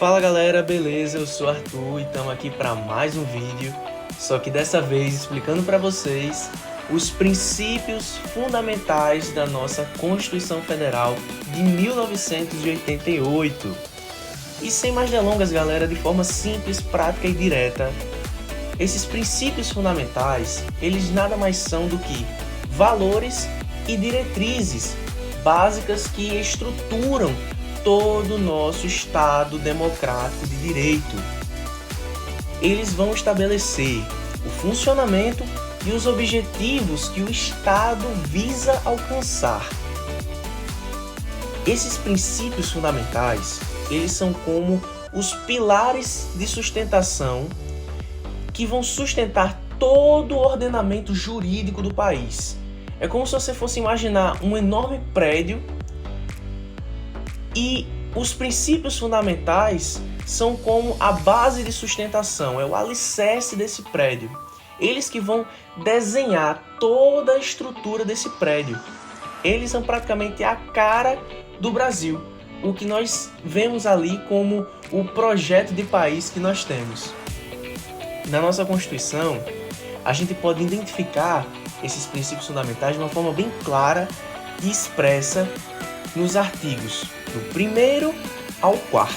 Fala galera, beleza? Eu sou Arthur e estamos aqui para mais um vídeo, só que dessa vez explicando para vocês os princípios fundamentais da nossa Constituição Federal de 1988. E sem mais delongas galera, de forma simples, prática e direta, esses princípios fundamentais, eles nada mais são do que valores e diretrizes básicas que estruturam todo o nosso Estado democrático de direito. Eles vão estabelecer o funcionamento e os objetivos que o Estado visa alcançar. Esses princípios fundamentais, eles são como os pilares de sustentação que vão sustentar todo o ordenamento jurídico do país. É como se você fosse imaginar um enorme prédio e os princípios fundamentais são como a base de sustentação, é o alicerce desse prédio. Eles que vão desenhar toda a estrutura desse prédio. Eles são praticamente a cara do Brasil, o que nós vemos ali como o projeto de país que nós temos. Na nossa Constituição, a gente pode identificar esses princípios fundamentais de uma forma bem clara e expressa nos artigos do 1º ao 4º.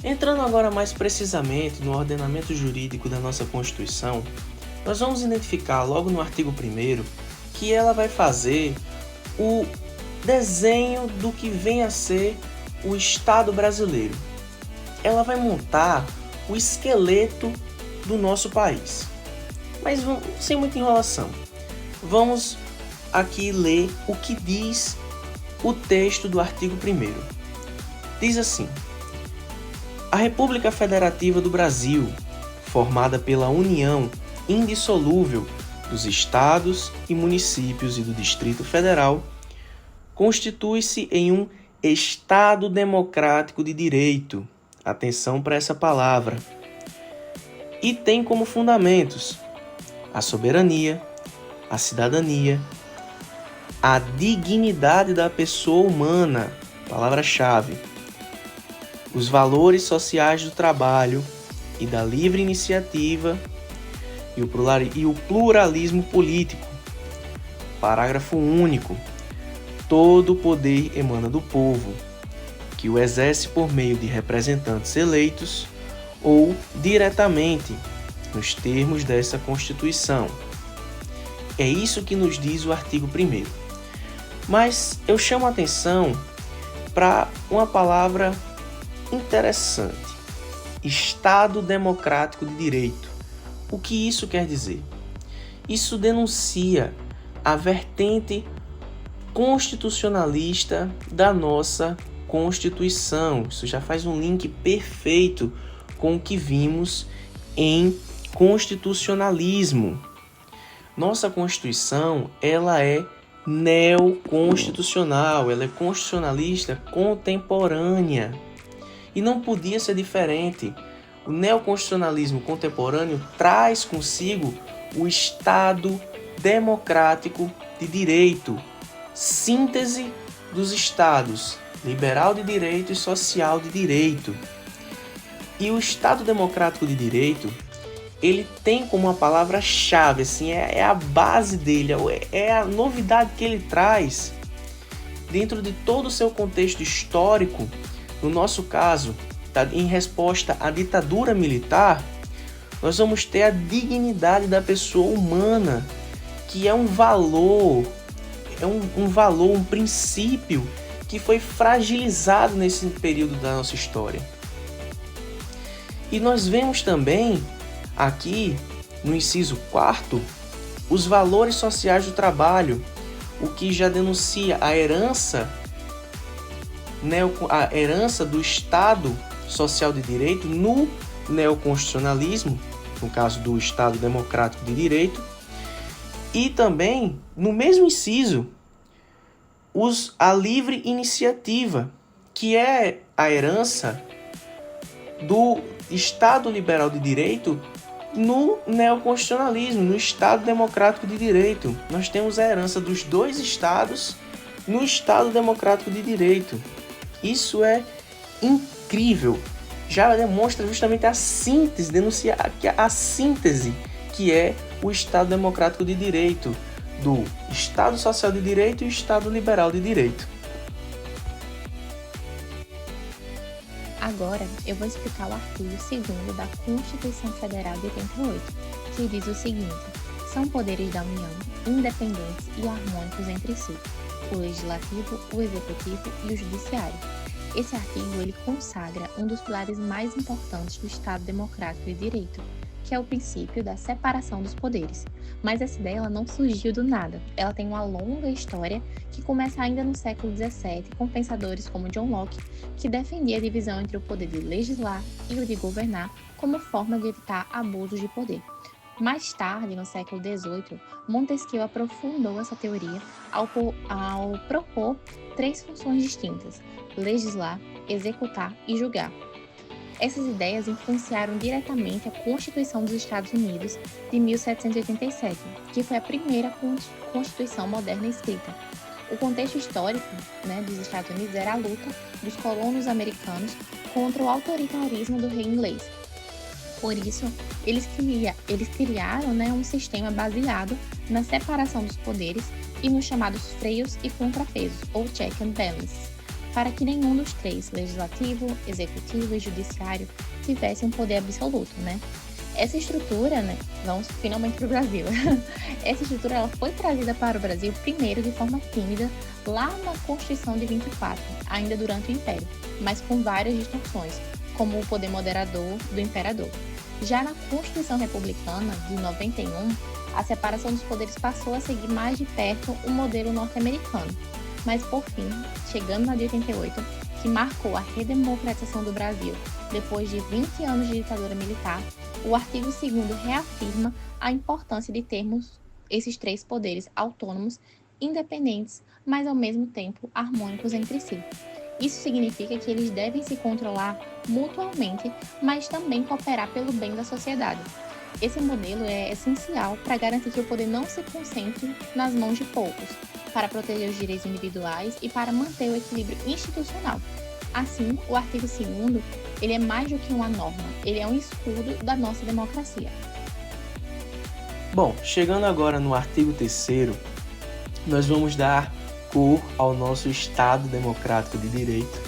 Entrando agora mais precisamente no ordenamento jurídico da nossa Constituição, nós vamos identificar logo no artigo 1º que ela vai fazer o desenho do que vem a ser o Estado brasileiro. Ela vai montar o esqueleto do nosso país. Mas sem muita enrolação, vamos aqui ler o que diz o texto do artigo 1º. Diz assim: a República Federativa do Brasil, formada pela união indissolúvel dos estados e municípios e do Distrito Federal, constitui-se em um Estado democrático de direito. Atenção para essa palavra. E tem como fundamentos a soberania, a cidadania, a dignidade da pessoa humana, palavra-chave, os valores sociais do trabalho e da livre iniciativa e o pluralismo político. Parágrafo único. Todo o poder emana do povo, que o exerce por meio de representantes eleitos ou diretamente, nos termos dessa Constituição. É isso que nos diz o artigo 1º. Mas eu chamo a atenção para uma palavra interessante: Estado Democrático de Direito. O que isso quer dizer? Isso denuncia a vertente constitucionalista da nossa Constituição. Isso já faz um link perfeito com o que vimos em constitucionalismo. Nossa Constituição, ela é neoconstitucional, ela é constitucionalista contemporânea. E não podia ser diferente. O neoconstitucionalismo contemporâneo traz consigo o Estado democrático de direito, síntese dos estados liberal de direito e social de direito. E o Estado democrático de direito, ele tem como uma palavra-chave, assim, é a base dele, é a novidade que ele traz dentro de todo o seu contexto histórico. No nosso caso, em resposta à ditadura militar, nós vamos ter a dignidade da pessoa humana, que é um valor, um princípio que foi fragilizado nesse período da nossa história. E nós vemos também aqui no inciso 4º os valores sociais do trabalho, o que já denuncia a herança do Estado social de direito no neoconstitucionalismo, no caso do Estado democrático de direito, e também no mesmo inciso a livre iniciativa, que é a herança do Estado liberal de direito no neoconstitucionalismo, no Estado Democrático de Direito. Nós temos a herança dos dois estados no Estado Democrático de Direito. Isso é incrível. Já demonstra justamente a síntese, denunciar que a síntese que é o Estado Democrático de Direito, do Estado Social de Direito e o Estado Liberal de Direito. Agora eu vou explicar o artigo 2º da Constituição Federal de 88, que diz o seguinte: são poderes da União independentes e harmônicos entre si, o Legislativo, o Executivo e o Judiciário. Esse artigo ele consagra um dos pilares mais importantes do Estado Democrático de Direito, que é o princípio da separação dos poderes. Mas essa ideia ela não surgiu do nada. Ela tem uma longa história que começa ainda no século XVII, com pensadores como John Locke, que defendia a divisão entre o poder de legislar e o de governar como forma de evitar abusos de poder. Mais tarde, no século XVIII, Montesquieu aprofundou essa teoria ao propor 3 funções distintas: legislar, executar e julgar. Essas ideias influenciaram diretamente a Constituição dos Estados Unidos de 1787, que foi a primeira Constituição moderna escrita. O contexto histórico, dos Estados Unidos era a luta dos colonos americanos contra o autoritarismo do rei inglês. Por isso, eles criaram um sistema baseado na separação dos poderes e nos chamados freios e contrapesos, ou check and balance, para que nenhum dos 3, legislativo, executivo e judiciário, tivesse um poder absoluto, Essa estrutura, vamos finalmente para o Brasil. Essa estrutura ela foi trazida para o Brasil primeiro de forma tímida, lá na Constituição de 24, ainda durante o Império, mas com várias distorções, como o poder moderador do imperador. Já na Constituição Republicana de 91, a separação dos poderes passou a seguir mais de perto o modelo norte-americano. Mas, por fim, chegando na de 88, que marcou a redemocratização do Brasil depois de 20 anos de ditadura militar, o artigo 2º reafirma a importância de termos esses 3 poderes autônomos, independentes, mas ao mesmo tempo harmônicos entre si. Isso significa que eles devem se controlar mutuamente, mas também cooperar pelo bem da sociedade. Esse modelo é essencial para garantir que o poder não se concentre nas mãos de poucos, para proteger os direitos individuais e para manter o equilíbrio institucional. Assim, o artigo 2º, ele é mais do que uma norma, ele é um escudo da nossa democracia. Bom, chegando agora no artigo 3º, nós vamos dar cor ao nosso Estado Democrático de Direito.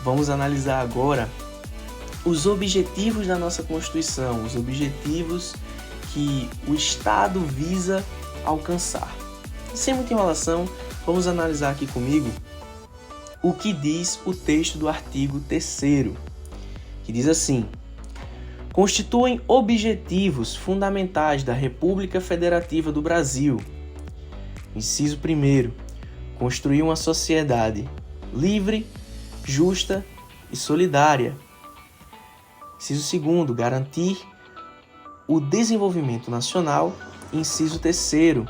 Vamos analisar agora os objetivos da nossa Constituição, os objetivos que o Estado visa alcançar. Sem muita enrolação, vamos analisar aqui comigo o que diz o texto do artigo 3º, que diz assim: constituem objetivos fundamentais da República Federativa do Brasil. Inciso 1º, construir uma sociedade livre, justa e solidária. Inciso 2º, garantir o desenvolvimento nacional. Inciso 3º,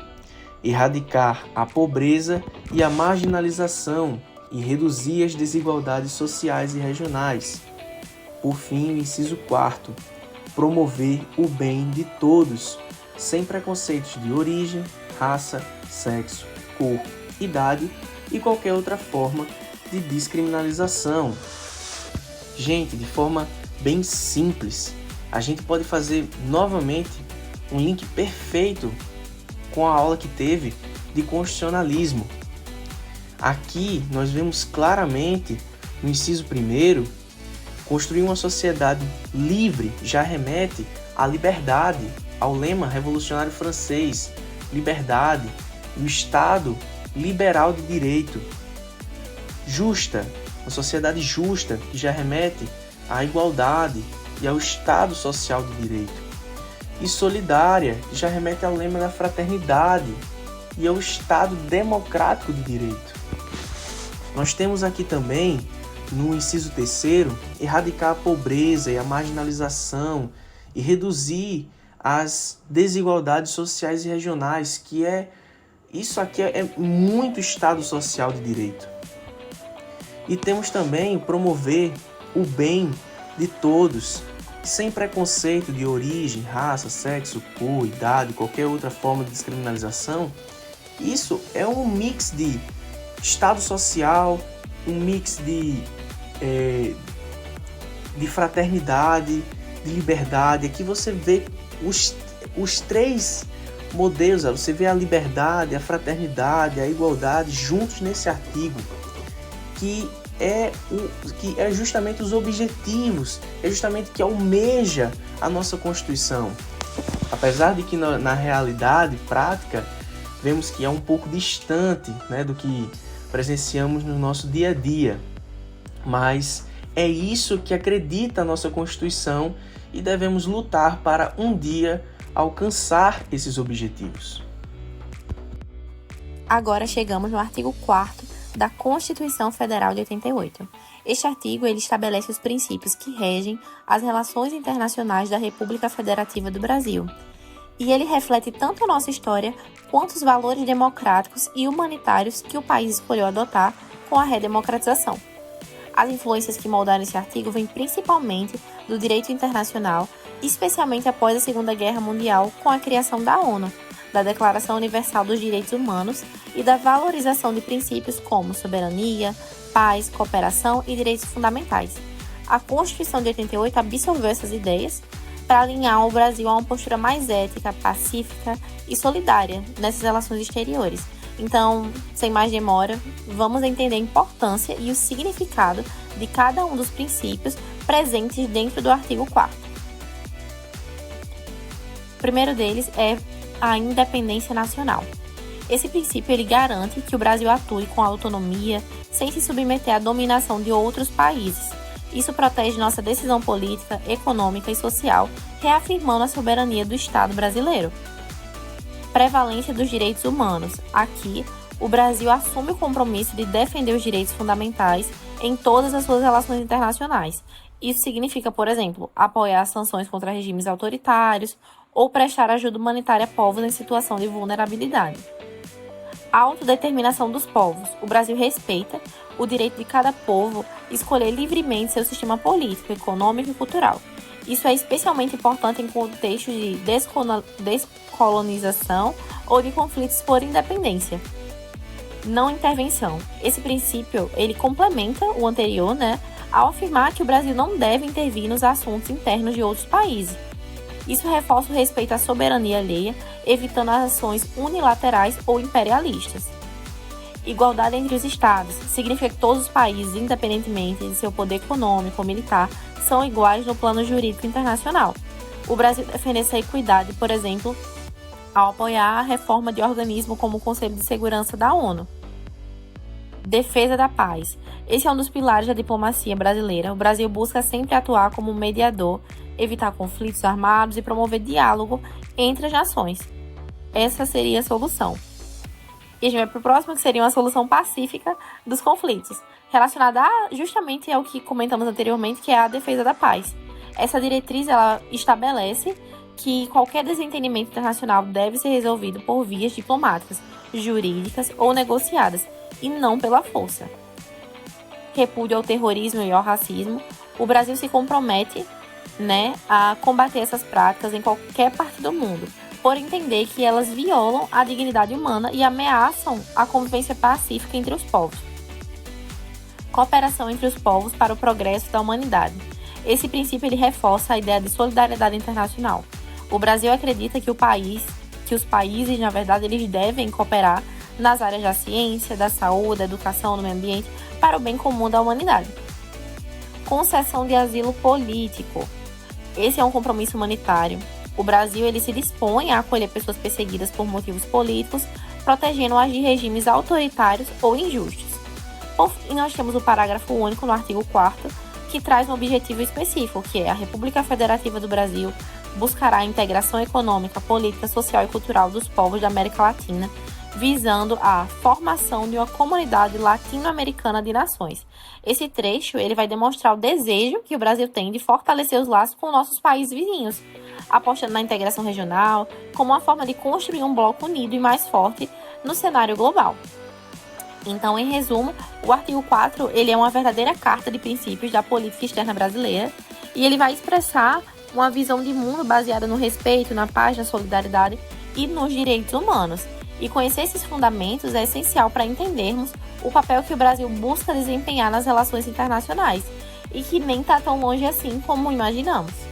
erradicar a pobreza e a marginalização e reduzir as desigualdades sociais e regionais. Por fim, o inciso 4º, promover o bem de todos, sem preconceitos de origem, raça, sexo, cor, idade e qualquer outra forma de descriminalização. Gente, de forma bem simples, a gente pode fazer novamente um link perfeito com a aula que teve de constitucionalismo. Aqui nós vemos claramente no inciso 1º, construir uma sociedade livre já remete à liberdade, ao lema revolucionário francês, liberdade, o Estado liberal de direito. Justa, uma sociedade justa, que já remete à igualdade e ao Estado social de direito. E solidária, que já remete ao lema da fraternidade e ao Estado democrático de direito. Nós temos aqui também, no inciso 3º, erradicar a pobreza e a marginalização e reduzir as desigualdades sociais e regionais, isso aqui é muito Estado social de direito. E temos também promover o bem de todos, sem preconceito de origem, raça, sexo, cor, idade, qualquer outra forma de descriminalização. Isso é um mix de estado social, um mix de fraternidade, de liberdade. Aqui você vê os três modelos, você vê a liberdade, a fraternidade, a igualdade juntos nesse artigo, que é justamente os objetivos, é justamente que almeja a nossa Constituição. Apesar de que na realidade prática, vemos que é um pouco distante, né, do que presenciamos no nosso dia a dia. Mas é isso que acredita a nossa Constituição e devemos lutar para um dia alcançar esses objetivos. Agora chegamos no artigo 4º da Constituição Federal de 88. Este artigo ele estabelece os princípios que regem as relações internacionais da República Federativa do Brasil. E ele reflete tanto a nossa história quanto os valores democráticos e humanitários que o país escolheu adotar com a redemocratização. As influências que moldaram esse artigo vêm principalmente do direito internacional, especialmente após a Segunda Guerra Mundial com a criação da ONU, da Declaração Universal dos Direitos Humanos e da valorização de princípios como soberania, paz, cooperação e direitos fundamentais. A Constituição de 88 absorveu essas ideias para alinhar o Brasil a uma postura mais ética, pacífica e solidária nessas relações exteriores. Então, sem mais demora, vamos entender a importância e o significado de cada um dos princípios presentes dentro do artigo 4º. O primeiro deles é a independência nacional. Esse princípio ele garante que o Brasil atue com autonomia, sem se submeter à dominação de outros países. Isso protege nossa decisão política, econômica e social, reafirmando a soberania do Estado brasileiro. Prevalência dos direitos humanos. Aqui, o Brasil assume o compromisso de defender os direitos fundamentais em todas as suas relações internacionais. Isso significa, por exemplo, apoiar sanções contra regimes autoritários ou prestar ajuda humanitária a povos em situação de vulnerabilidade. A autodeterminação dos povos. O Brasil respeita o direito de cada povo escolher livremente seu sistema político, econômico e cultural. Isso é especialmente importante em contextos de descolonização ou de conflitos por independência. Não intervenção. Esse princípio ele complementa o anterior, ao afirmar que o Brasil não deve intervir nos assuntos internos de outros países. Isso reforça o respeito à soberania alheia, evitando as ações unilaterais ou imperialistas. Igualdade entre os Estados significa que todos os países, independentemente de seu poder econômico ou militar, são iguais no plano jurídico internacional. O Brasil defende essa equidade, por exemplo, ao apoiar a reforma de organismos como o Conselho de Segurança da ONU. Defesa da paz. Esse é um dos pilares da diplomacia brasileira. O Brasil busca sempre atuar como mediador, evitar conflitos armados e promover diálogo entre as nações. Essa seria a solução. E a gente vai para o próximo, que seria uma solução pacífica dos conflitos, relacionada justamente ao que comentamos anteriormente, que é a defesa da paz. Essa diretriz ela estabelece que qualquer desentendimento internacional deve ser resolvido por vias diplomáticas, jurídicas ou negociadas, e não pela força. Repúdio ao terrorismo e ao racismo. O Brasil se compromete a combater essas práticas em qualquer parte do mundo, por entender que elas violam a dignidade humana e ameaçam a convivência pacífica entre os povos. Cooperação entre os povos para o progresso da humanidade. Esse princípio ele reforça a ideia de solidariedade internacional. O Brasil acredita que os países, na verdade, eles devem cooperar nas áreas da ciência, da saúde, da educação, do meio ambiente, para o bem comum da humanidade. Concessão de asilo político. Esse é um compromisso humanitário. O Brasil ele se dispõe a acolher pessoas perseguidas por motivos políticos, protegendo-as de regimes autoritários ou injustos. Por fim, nós temos o parágrafo único no artigo 4º, que traz um objetivo específico, que é a República Federativa do Brasil buscará a integração econômica, política, social e cultural dos povos da América Latina, visando a formação de uma comunidade latino-americana de nações. Esse trecho ele vai demonstrar o desejo que o Brasil tem de fortalecer os laços com nossos países vizinhos, apostando na integração regional como uma forma de construir um bloco unido e mais forte no cenário global. Então, em resumo, o artigo 4 ele é uma verdadeira carta de princípios da política externa brasileira E ele vai expressar uma visão de mundo baseada no respeito, na paz, na solidariedade e nos direitos humanos. E conhecer esses fundamentos é essencial para entendermos o papel que o Brasil busca desempenhar nas relações internacionais e que nem está tão longe assim como imaginamos.